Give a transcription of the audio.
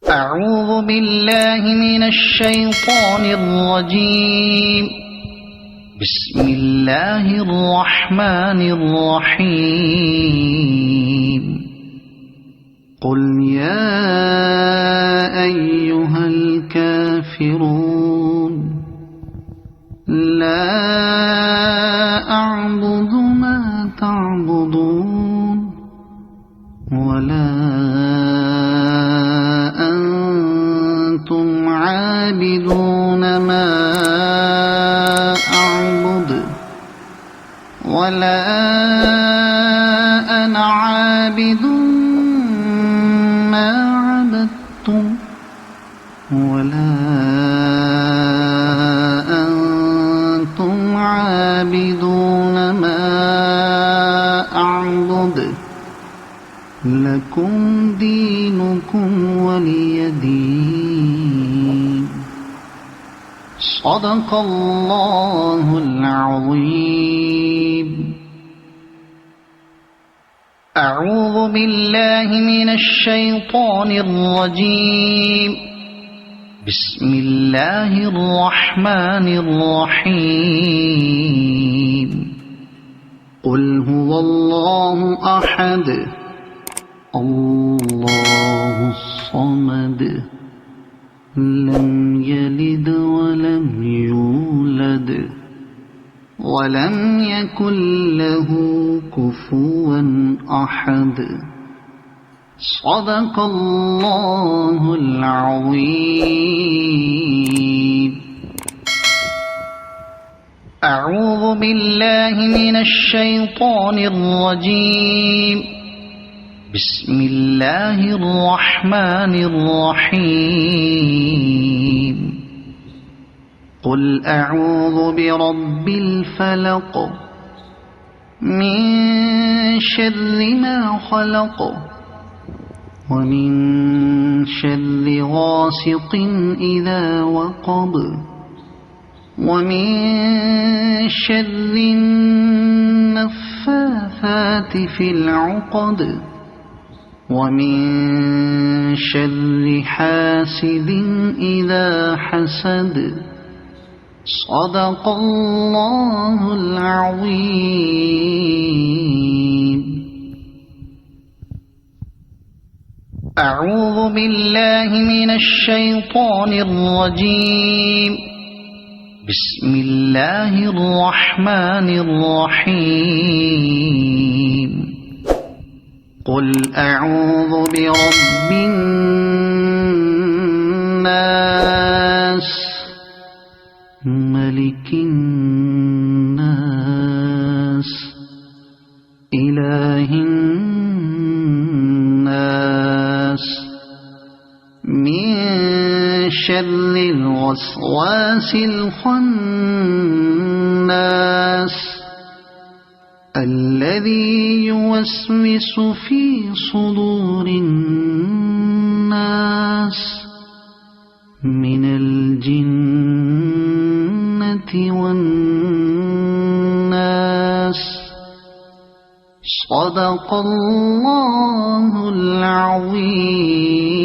أعوذ بالله من الشيطان الرجيم. بسم الله الرحمن الرحيم. قل يا أيها الكافرون لا أعبد ما تعبدون ولا أنتم عابدون ما أعبد ولا أنا عابد ما عبدتم ولا أنتم عابدون ما أعبد لكم دينكم ولي دين. صدق الله العظيم. أعوذ بالله من الشيطان الرجيم. بسم الله الرحمن الرحيم. قل هو الله أحد الله الصمد لم يلد ولم يولد ولم يكن له كفوا أحد. صدق الله العظيم. أعوذ بالله من الشيطان الرجيم. بسم الله الرحمن الرحيم. قل أعوذ برب الفلق من شر ما خلق ومن شر غاسق إذا وقب ومن شر النفاثات في العقد ومن شر حاسد إذا حسد. صدق الله العظيم. أعوذ بالله من الشيطان الرجيم. بسم الله الرحمن الرحيم. قل أعوذ برب الناس ملك الناس إله الناس من شر الوسواس الخناس الذي يوسوس في صدور الناس من الجنة والناس. صدق الله العظيم.